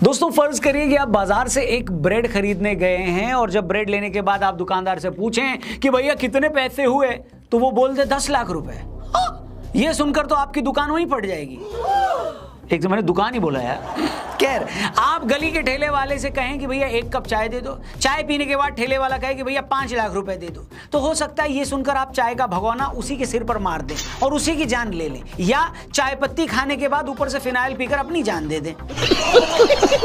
दोस्तों फर्ज करिए कि आप बाजार से एक ब्रेड खरीदने गए हैं और जब ब्रेड लेने के बाद आप दुकानदार से पूछें कि भैया कितने पैसे हुए, तो वो बोल दे 10 लाख रुपए। ये सुनकर तो आपकी दुकान वहीं पड़ जाएगी। एक तो मैंने दुकान ही बोला यार। खैर, आप गली के ठेले वाले से कहें कि भैया 1 कप चाय दे दो, चाय पीने के बाद ठेले वाला कहे कि भैया 5 लाख रुपए दे दो, तो हो सकता है ये सुनकर आप चाय का भगोना उसी के सिर पर मार दें और उसी की जान ले लें, या चाय पत्ती खाने के बाद ऊपर से फिनाइल पीकर अपनी जान दे दें।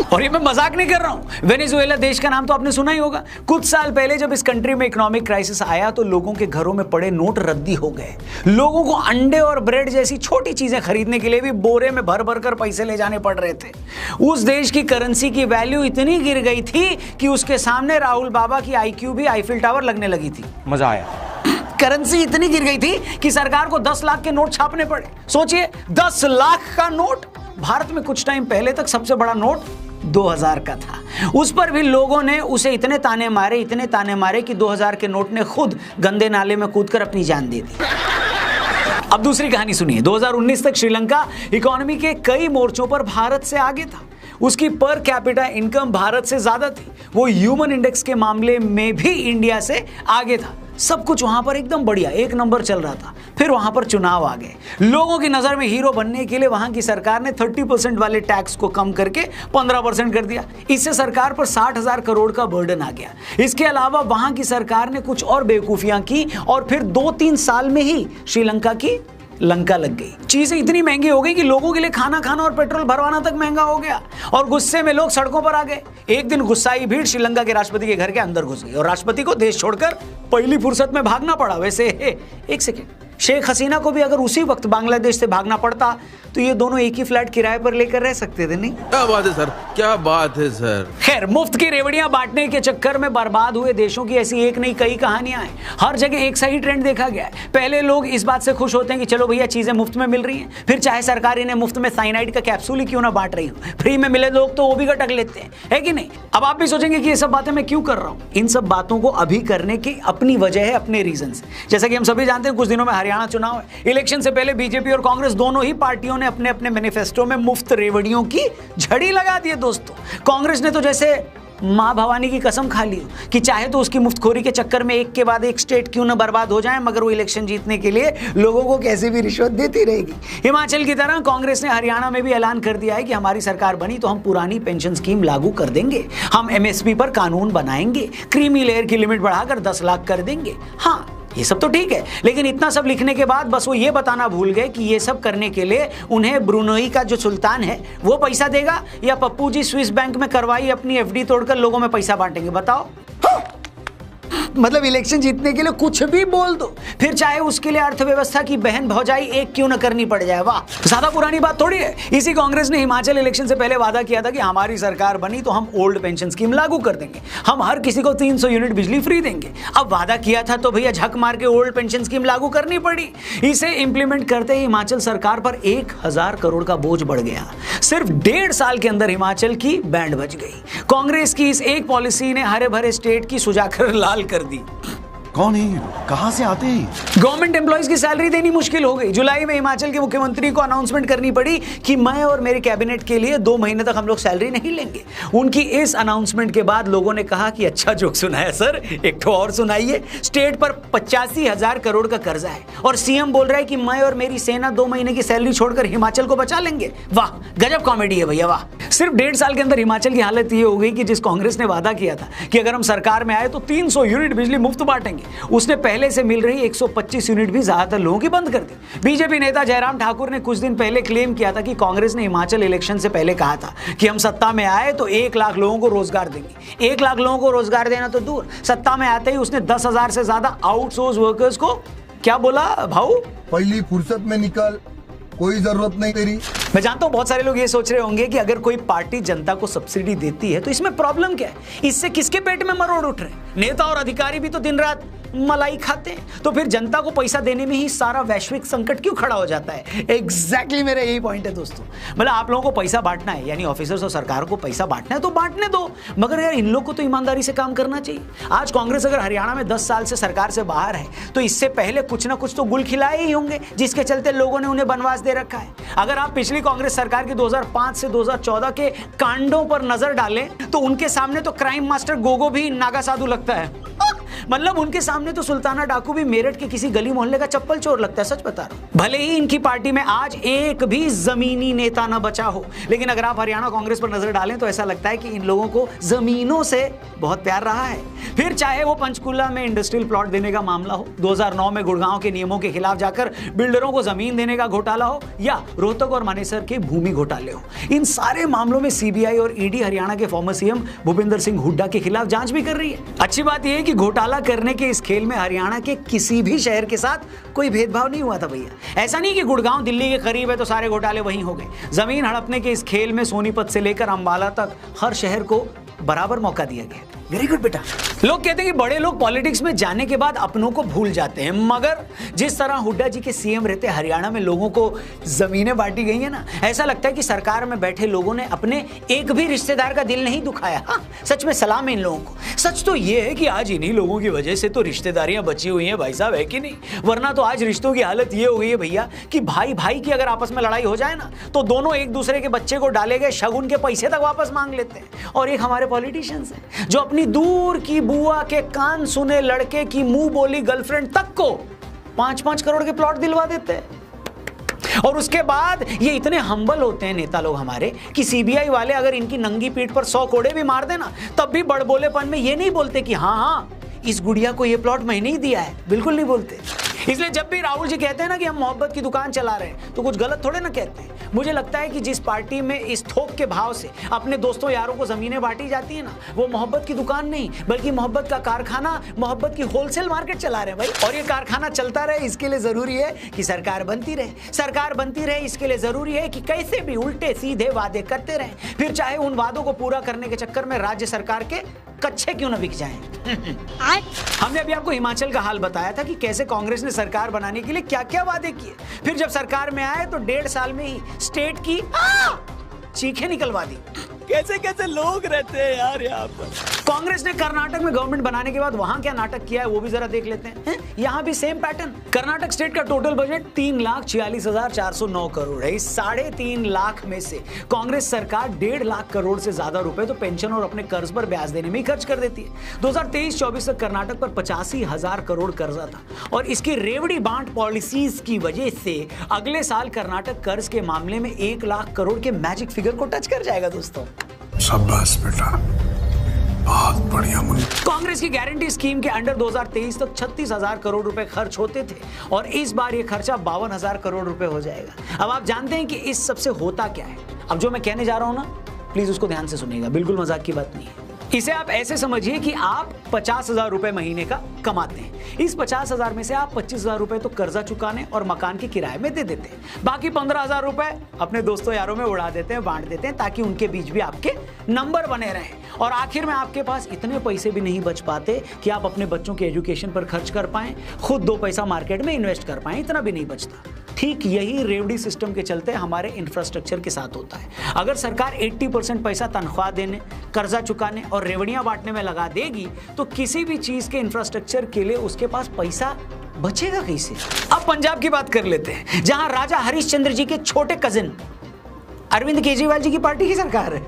और ये मैं मजाक नहीं कर रहा हूं। वेनेजुएला देश का नाम तो आपने सुना ही होगा। कुछ साल पहले जब इस कंट्री में इकोनॉमिक क्राइसिस आया तो लोगों के घरों में पड़े नोट रद्दी हो गए। लोगों को अंडे और ब्रेड जैसी छोटी चीजें खरीदने के लिए भी बोरे में भर भर कर पैसे ले जाने पड़ रहे थे। उस देश की करेंसी की वैल्यू इतनी गिर गई थी कि उसके सामने राहुल बाबा की आईक्यू भी आईफिल टावर लगने लगी थी। मजा आया। करेंसी इतनी गिर गई थी कि सरकार को 10 लाख के नोट छापने पड़े। सोचिए, 10 लाख का नोट। भारत में कुछ टाइम पहले तक सबसे बड़ा नोट 2000 का था। उस पर भी लोगों ने उसे इतने ताने मारे कि 2000 के नोट ने खुद गंदे नाले में कूदकर अपनी जान दे दी। अब दूसरी कहानी सुनिए। 2019 तक श्रीलंका इकोनॉमी के कई मोर्चों पर भारत से आगे था। उसकी पर कैपिटा इनकम भारत से ज्यादा थी। वो ह्यूमन इंडेक्स के मामले में भी इंडिया से आगे था। सब कुछ वहां पर एकदम बढ़िया, 1 नंबर चल रहा था। फिर वहां पर चुनाव आ गए। लोगों की नजर में हीरो बनने के लिए वहां की सरकार ने 30% वाले टैक्स को कम करके 15% कर दिया। इससे सरकार पर 60,000 करोड़ का बर्डन आ गया। इसके अलावा वहां की सरकार ने कुछ और बेवकूफियां की और फिर 2-3 साल में ही श्रीलंका की लंका लग गई। चीजें इतनी महंगी हो गई कि लोगों के लिए खाना खाना और पेट्रोल भरवाना तक महंगा हो गया और गुस्से में लोग सड़कों पर आ गए। एक दिन गुस्साई भीड़ श्रीलंका के राष्ट्रपति के घर के अंदर घुस गई और राष्ट्रपति को देश छोड़कर पहली फुर्सत में भागना पड़ा। वैसे एक सेकेंड, शेख हसीना को भी अगर उसी वक्त बांग्लादेश से भागना पड़ता तो ये दोनों एक ही फ्लैट किराए पर लेकर रह सकते थे, नहीं? क्या बात है सर, क्या बात है सर। खैर, मुफ्त की रेवड़ियां बांटने के चक्कर में बर्बाद हुए देशों की ऐसी एक नहीं कई कहानियां हैं। हर जगह एक सही ट्रेंड देखा गया है। पहले लोग इस बात से खुश होते हैं कि चलो भैया चीजें मुफ्त में मिल रही हैं, फिर चाहे सरकार इन्हें मुफ्त में साइनाइड का कैप्सूल ही क्यों ना बांट रही हो, फ्री में मिले लोग तो वो भी गटक लेते हैं, है कि नहीं? अब आप भी सोचेंगे कि ये सब बातें मैं क्यों कर रहा हूं। इन सब बातों को अभी करने की अपनी वजह है, अपने रीजन। जैसा कि हम सभी जानते हैं, कुछ दिनों में हरियाणा चुनाव है। इलेक्शन से पहले बीजेपी और कांग्रेस दोनों ही पार्टियों ने अपने अपने मैनिफेस्टो में मुफ्त रेवड़ियों की झड़ी लगा दी है। दोस्तों, कांग्रेस ने तो जैसे मां भवानी की कसम खा ली कि चाहे तो उसकी मुफ्तखोरी के चक्कर में एक के बाद एक स्टेट क्यों न बर्बाद हो जाए, मगर वो इलेक्शन जीतने के लिए लोगों को कैसे भी रिश्वत देती रहेगी। हिमाचल की तरह कांग्रेस ने हरियाणा में भी ऐलान कर दिया है कि हमारी सरकार बनी तो हम पुरानी पेंशन स्कीम लागू कर देंगे, हम एमएसपी पर कानून बनाएंगे, क्रीमी लेयर की लिमिट बढ़ाकर 10 लाख कर देंगे। हाँ, ये सब तो ठीक है, लेकिन इतना सब लिखने के बाद बस वो ये बताना भूल गए कि ये सब करने के लिए उन्हें ब्रुनोई का जो सुल्तान है वो पैसा देगा या पप्पू जी स्विस बैंक में करवाई अपनी एफडी तोड़कर लोगों में पैसा बांटेंगे। बताओ, मतलब इलेक्शन जीतने के लिए कुछ भी बोल दो, फिर चाहे उसके लिए अर्थव्यवस्था की बहन भौजाई एक क्यों न करनी पड़ जाए। वाह, ज्यादा पुरानी बात थोड़ी है। इसी कांग्रेस ने हिमाचल इलेक्शन से पहले वादा किया था कि हमारी सरकार बनी तो हम ओल्ड पेंशन स्कीम लागू कर देंगे, हम हर किसी को 300 यूनिट बिजली फ्री देंगे। अब वादा किया था तो भैया झक मार के ओल्ड पेंशन स्कीम लागू करनी पड़ी। इसे इंप्लीमेंट करते ही हिमाचल सरकार पर 1000 करोड़ का बोझ बढ़ गया। सिर्फ 1.5 साल के अंदर हिमाचल की बैंड बज गई। कांग्रेस की इस एक पॉलिसी ने हरे भरे स्टेट की सुजाकर लाल कर दी। कौन है, कहां से आते हैं? गवर्नमेंट एम्प्लॉइज की सैलरी देनी मुश्किल हो गई। जुलाई में हिमाचल के मुख्यमंत्री को अनाउंसमेंट करनी पड़ी कि मैं और मेरे कैबिनेट के लिए 2 महीने तक हम लोग सैलरी नहीं लेंगे। उनकी इस अनाउंसमेंट के बाद लोगों ने कहा कि अच्छा जोक सुनाया सर, एक तो और सुनाइए। स्टेट पर 85,000 करोड़ का कर्जा है और सीएम बोल रहा है कि मैं और मेरी सेना 2 महीने की सैलरी छोड़कर हिमाचल को बचा लेंगे। वाह, गजब कॉमेडी है भैया, वाह। सिर्फ 1.5 साल के अंदर हिमाचल की हालत ये हो गई कि जिस कांग्रेस ने वादा किया था कि अगर हम सरकार में आए तो 300 यूनिट बिजली मुफ्त बांटेंगे, उसने पहले से मिल रही 125 यूनिट भी ज्यादातर लोगों की बंद कर दी। बीजेपी नेता जयराम ठाकुर ने कुछ दिन पहले क्लेम किया था कि कांग्रेस ने हिमाचल इलेक्शन से पहले कहा था कि हम सत्ता में आए तो 1 लाख लोगों को रोजगार देंगे। 1 लाख लोगों को रोजगार देना तो दूर, सत्ता में आते ही उसने 10,000 से ज्यादा आउटसोर्स वर्कर्स को क्या बोला भाऊ, पहली फुर्सत में निकल, कोई जरूरत नहीं तेरी। मैं जानता हूं बहुत सारे लोग ये सोच रहे होंगे कि अगर कोई पार्टी जनता को सब्सिडी देती है तो इसमें प्रॉब्लम क्या है, इससे किसके पेट में मरोड़ उठ रहे हैं? नेता और अधिकारी भी तो दिन रात मलाई खाते हैं, तो फिर जनता को पैसा देने में ही सारा वैश्विक संकट क्यों खड़ा हो जाता है? एग्जैक्टली मेरा यही पॉइंट है दोस्तों। मतलब आप लोगों को पैसा बांटना है, यानी ऑफिसर्स और सरकार को पैसा बांटना है तो बांटने दो, मगर यार इन लोग को तो ईमानदारी से काम करना चाहिए। आज कांग्रेस अगर हरियाणा में 10 साल से सरकार से बाहर है तो इससे पहले कुछ ना कुछ तो गुल खिलाए ही होंगे, जिसके चलते लोगों ने उन्हें बनवास दे रखा है। अगर आप पिछली कांग्रेस सरकार के 2005 से 2014 के कांडों पर नजर डालें तो उनके सामने तो क्राइम मास्टर गोगो भी नागा साधु लगता है। मतलब उनके सामने तो सुल्ताना डाकू भी मेरठ के किसी गली मोहल्ले का चप्पल चोर लगता है, सच बता रहा हूं। भले ही इनकी पार्टी में आज एक भी जमीनी नेता न बचा हो, लेकिन अगर आप हरियाणा कांग्रेस पर नजर डालें तो ऐसा लगता है कि इन लोगों को जमीनों से बहुत प्यार रहा है। फिर चाहे वो पंचकुला में इंडस्ट्रियल प्लॉट देने का मामला हो, 2009 में गुड़गांव के नियमों के खिलाफ जाकर बिल्डरों को जमीन देने का घोटाला हो, या रोहतक और मानेसर के भूमि घोटाले हो, इन सारे मामलों में सीबीआई और ईडी हरियाणा के फॉर्मर सीएम भूपेंद्र सिंह हुड्डा के खिलाफ जांच भी कर रही है। अच्छी बात यह है कि घोटाला करने के इस खेल में हरियाणा के किसी भी शहर के साथ कोई भेदभाव नहीं हुआ था भैया। ऐसा नहीं कि गुड़गांव दिल्ली के करीब है तो सारे घोटाले वहीं हो गए। जमीन हड़पने के इस खेल में सोनीपत से लेकर अंबाला तक हर शहर को बराबर मौका दिया गया। वेरी गुड बेटा। लोग कहते हैं कि बड़े लोग पॉलिटिक्स में जाने के बाद अपनों को भूल जाते हैं, मगर जिस तरह हुड्डा जी के सीएम रहते हरियाणा में लोगों को जमीनें बांटी गई है ना, ऐसा लगता है कि सरकार में बैठे लोगों ने अपने एक भी रिश्तेदार का दिल नहीं दुखाया। हाँ, सच में सलाम है इन लोगों को। सच तो ये है कि आज इन्हीं लोगों की वजह से तो रिश्तेदारियां बची हुई हैं भाई साहब, है कि नहीं? वरना तो आज रिश्तों की हालत ये हो गई है भैया कि भाई भाई की अगर आपस में लड़ाई हो जाए ना तो दोनों एक दूसरे के बच्चे को डाले गए शगुन के पैसे तक वापस मांग लेते हैं। और एक हमारे पॉलिटिशियंस हैं जो अपनी दूर की बुआ के कान सुने लड़के की मुंह बोली गर्लफ्रेंड तक को 5-5 करोड़ के प्लॉट दिलवा देते हैं। और उसके बाद ये इतने हम्बल होते हैं नेता लोग हमारे कि सीबीआई वाले अगर इनकी नंगी पीठ पर 100 कोड़े भी मार देना तब भी बड़बोलेपन में ये नहीं बोलते कि हाँ इस गुड़िया को ये प्लॉट मैंने ही दिया है, बिल्कुल नहीं बोलते। इसलिए जब भी राहुल जी कहते हैं ना कि हम मोहब्बत की दुकान चला रहे हैं तो कुछ गलत थोड़े ना कहते हैं। मुझे लगता है कि जिस पार्टी में इस थोक के भाव से अपने दोस्तों यारों को जमीनें बांटी जाती है ना, वो मोहब्बत की दुकान नहीं बल्कि मोहब्बत का कारखाना, मोहब्बत की होलसेल मार्केट चला रहे हैं भाई। और ये कारखाना चलता रहे इसके लिए जरूरी है कि सरकार बनती रहे। सरकार बनती रहे इसके लिए जरूरी है कि कैसे भी उल्टे सीधे वादे करते रहे, फिर चाहे उन वादों को पूरा करने के चक्कर में राज्य सरकार के कच्चे क्यों न बिक जाएं। हमने अभी आपको हिमाचल का हाल बताया था कि कैसे कांग्रेस ने सरकार बनाने के लिए क्या क्या वादे किए, फिर जब सरकार में आए तो 1.5 साल में ही स्टेट की चीखें निकलवा दी। कैसे कैसे लोग रहते हैं यार यहाँ पर। कांग्रेस ने कर्नाटक में गवर्नमेंट बनाने के बाद वहां क्या नाटक किया है वो भी जरा देख लेते हैं। यहाँ भी सेम पैटर्न। कर्नाटक स्टेट का टोटल बजट 3,46,409 करोड़ है। इस 3.5 लाख में से कांग्रेस सरकार 1.5 लाख करोड़ से ज्यादा रुपए तो पेंशन और अपने कर्ज पर ब्याज देने में ही खर्च कर देती है। 2023-24 तक कर्नाटक पर 85,000 करोड़ कर्जा था और इसकी रेवड़ी बांट पॉलिसीज की वजह से अगले साल कर्नाटक कर्ज के मामले में 1 लाख करोड़ के मैजिक फिगर को टच कर जाएगा दोस्तों। शाबाश बेटा, बहुत बढ़िया मुन्ना। कांग्रेस की गारंटी स्कीम के अंडर 2023 तक 36,000 करोड़ रुपए खर्च होते थे और इस बार ये खर्चा 52,000 करोड़ रुपए हो जाएगा। अब आप जानते हैं कि इस सबसे होता क्या है। अब जो मैं कहने जा रहा हूं ना, प्लीज उसको ध्यान से सुनिएगा, बिल्कुल मजाक की बात नहीं है। इसे आप ऐसे समझिए कि आप 50,000 रुपए महीने का कमाते हैं। इस 50,000 में से आप 25,000 रुपए तो कर्जा चुकाने और मकान के किराए में दे देते हैं। बाकी 15,000 रुपए अपने दोस्तों यारों में उड़ा देते हैं, बांट देते हैं ताकि उनके बीच भी आपके नंबर बने रहें। और आखिर में आपके पास इतने पैसे भी नहीं बच पाते कि आप अपने बच्चों के एजुकेशन पर खर्च कर पाएं, खुद 2 पैसा मार्केट में इन्वेस्ट कर पाएं, इतना भी नहीं बचता। ठीक यही रेवड़ी सिस्टम के चलते हमारे इंफ्रास्ट्रक्चर के साथ होता है। अगर सरकार 80% पैसा तनख्वाह देने, कर्जा चुकाने और रेवड़ियां बांटने में लगा देगी तो किसी भी चीज के इंफ्रास्ट्रक्चर के लिए उसके पास पैसा बचेगा कैसे। अब पंजाब की बात कर लेते हैं, जहां राजा हरिश्चंद्र जी के छोटे कजिन अरविंद केजरीवाल जी की पार्टी की सरकार है।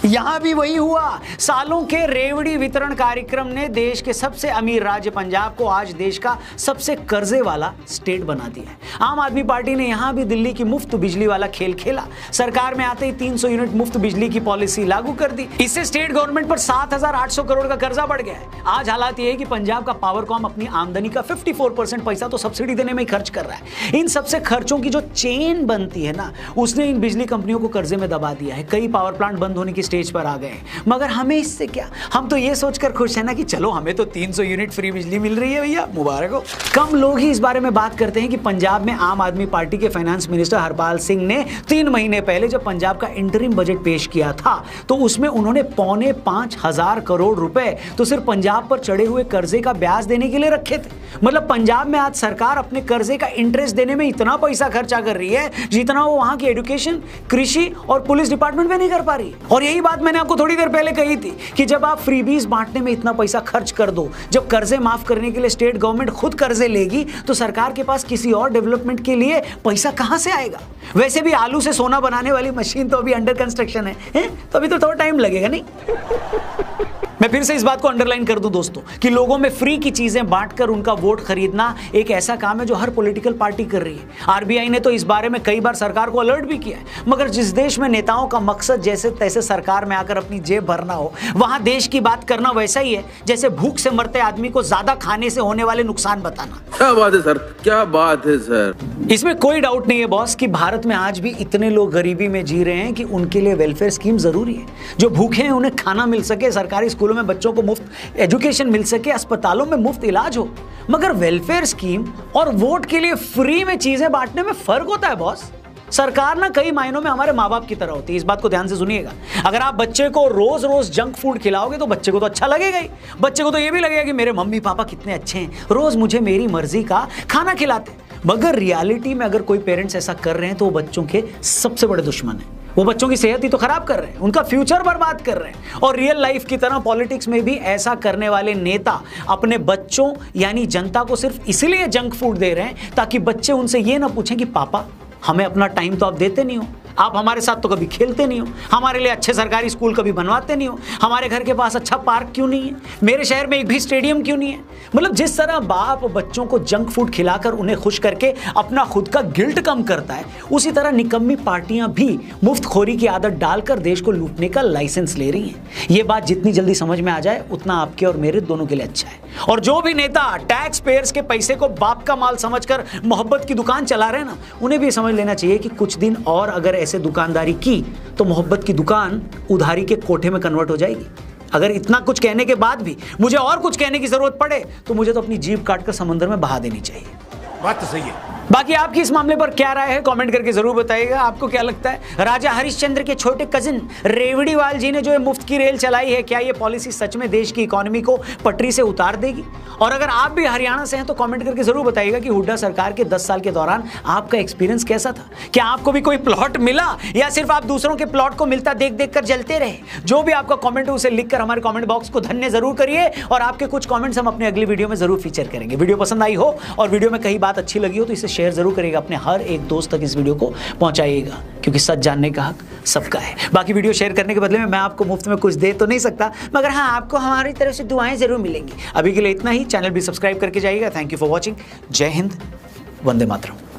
यहां भी वही हुआ। सालों के रेवड़ी वितरण कार्यक्रम ने देश के सबसे अमीर राज्य पंजाब को आज देश का सबसे कर्जे वाला स्टेट बना दिया है। आम आदमी पार्टी ने यहां भी दिल्ली की मुफ्त बिजली वाला खेल खेला। सरकार में आते ही 300 यूनिट मुफ्त बिजली की पॉलिसी लागू कर दी। इससे स्टेट गवर्नमेंट पर 7,800 करोड़ का कर्जा बढ़ गया है। आज हालात यह है कि पंजाब का पावरकॉम अपनी आमदनी का 54% पैसा तो सब्सिडी देने में ही खर्च कर रहा है। इन सबसे खर्चों की जो चेन बनती है ना, उसने इन बिजली कंपनियों को कर्जे में दबा दिया है। कई पावर प्लांट बंद होने की स्टेज पर आ गए। मगर हमें इससे क्या, हम तो ये सोचकर खुश है ना कि चलो हमें तो 300 यूनिट फ्री बिजली मिल रही है भैया, मुबारक हो। कम लोग ही इस बारे में बात करते हैं कि पंजाब में आम आदमी पार्टी के फाइनेंस मिनिस्टर हरपाल सिंह ने 3 महीने पहले जब पंजाब का इंटरिम बजट पेश किया था तो उसमें उन्होंने 4,500 करोड़ रुपए तो सिर्फ पंजाब पर चढ़े हुए कर्जे का ब्याज देने के लिए रखे थे। मतलब पंजाब में आज सरकार अपने कर्जे का इंटरेस्ट देने में इतना पैसा खर्चा कर रही है जितना वो वहां की एजुकेशन, कृषि और पुलिस डिपार्टमेंट में नहीं कर पा रही। और यही बात बात मैंने आपको थोड़ी देर पहले कही थी कि जब आप फ्रीबीज बांटने में इतना पैसा खर्च कर दो, जब कर्जे माफ करने के लिए स्टेट गवर्नमेंट खुद कर्जे लेगी, तो सरकार के पास किसी और डेवलपमेंट के लिए पैसा कहां से आएगा? वैसे भी आलू से सोना बनाने वाली मशीन तो अभी अंडर कंस्ट्रक्शन है? तो अभी तो थोड़ा टाइम लगेगा नहीं? मैं फिर से इस बात को अंडरलाइन कर दूं दोस्तों कि लोगों में फ्री की चीजें बांटकर उनका वोट खरीदना एक ऐसा काम है जो हर पॉलिटिकल पार्टी कर रही है। आरबीआई ने तो इस बारे में कई बार सरकार को अलर्ट भी किया है, मगर जिस देश में नेताओं का मकसद जैसे तैसे सरकार में आकर अपनी जेब भरना हो, वहां देश की बात करना वैसा ही है जैसे भूख से मरते आदमी को ज्यादा खाने से होने वाले नुकसान बताना। क्या बात है सर, क्या बात है सर। इसमें कोई डाउट नहीं है बॉस कि भारत में आज भी इतने लोग गरीबी में जी रहे हैं कि उनके लिए वेलफेयर स्कीम जरूरी है। जो भूखे हैं उन्हें खाना मिल सके, सरकारी स्कूलों में बच्चों को मुफ्त एजुकेशन मिल सके, अस्पतालों में मुफ्त इलाज हो। मगर वेलफेयर स्कीम और वोट के लिए फ्री में चीजें बांटने में फर्क होता है बॉस। सरकार ना कई मायनों में हमारे माँ बाप की तरह होती है, इस बात को ध्यान से सुनिएगा। अगर आप बच्चे को रोज रोज जंक फूड खिलाओगे तो बच्चे को तो अच्छा लगेगा ही। बच्चे को तो ये भी लगेगा कि मेरे मम्मी पापा कितने अच्छे हैं, रोज मुझे मेरी मर्जी का खाना खिलाते। मगर रियलिटी में अगर कोई पेरेंट्स ऐसा कर रहे हैं तो वो बच्चों के सबसे बड़े दुश्मन है। वो बच्चों की सेहत ही तो खराब कर रहे हैं, उनका फ्यूचर बर्बाद कर रहे हैं। और रियल लाइफ की तरह पॉलिटिक्स में भी ऐसा करने वाले नेता अपने बच्चों यानी जनता को सिर्फ इसलिए जंक फूड दे रहे हैं ताकि बच्चे उनसे ये ना पूछें कि पापा हमें अपना टाइम तो आप देते नहीं हो, आप हमारे साथ तो कभी खेलते नहीं हो, हमारे लिए अच्छे सरकारी स्कूल कभी बनवाते नहीं हो, हमारे घर के पास अच्छा पार्क क्यों नहीं है, मेरे शहर में एक भी स्टेडियम क्यों नहीं है। मतलब जिस तरह बाप बच्चों को जंक फूड खिलाकर उन्हें खुश करके अपना खुद का गिल्ट कम करता है, उसी तरह निकम्मी पार्टियां भी मुफ्तखोरी की आदत डालकर देश को लूटने का लाइसेंस ले रही हैं। ये बात जितनी जल्दी समझ में आ जाए उतना आपके और मेरे दोनों के लिए अच्छा है। और जो भी नेता टैक्स पेयर्स के पैसे को बाप का माल समझकर मोहब्बत की दुकान चला रहे हैं ना, उन्हें भी समझ लेना चाहिए कि कुछ दिन और अगर ऐसे दुकानदारी की तो मोहब्बत की दुकान उधारी के कोठे में कन्वर्ट हो जाएगी। अगर इतना कुछ कहने के बाद भी मुझे और कुछ कहने की जरूरत पड़े तो मुझे तो अपनी जीभ काटकर समंदर में बहा देनी चाहिए। बात तो सही है। बाकी आपकी इस मामले पर क्या राय है कमेंट करके जरूर बताइएगा। आपको क्या लगता है राजा हरिश्चंद्र के छोटे कजिन रेवड़ीवाल जी ने जो मुफ्त की रेल चलाई है, क्या ये पॉलिसी सच में देश की इकोनॉमी को पटरी से उतार देगी? और अगर आप भी हरियाणा से हैं तो कमेंट करके जरूर बताइएगा कि हुड्डा सरकार के 10 साल के दौरान आपका एक्सपीरियंस कैसा था। क्या आपको भी कोई प्लॉट मिला या सिर्फ आप दूसरों के प्लॉट को मिलता देख देख कर जलते रहे? जो भी आपका कमेंट है उसे लिखकर हमारे कमेंट बॉक्स को धन्य जरूर करिए और आपके कुछ कमेंट्स हम अपनी अगली वीडियो में जरूर फीचर करेंगे। वीडियो पसंद आई हो और वीडियो में कहीं बात अच्छी लगी हो तो इसे शेयर जरूर करिएगा, अपने हर एक दोस्त तक इस वीडियो को पहुंचाइएगा, क्योंकि सच जानने का हक सबका है। बाकी वीडियो शेयर करने के बदले में मैं आपको मुफ्त में कुछ दे तो नहीं सकता, मगर हाँ आपको हमारी तरफ से दुआएं जरूर मिलेंगी। अभी के लिए इतना ही। चैनल भी सब्सक्राइब करके जाइएगा। Thank you for watching. जय हिंद, वंदे मातरम।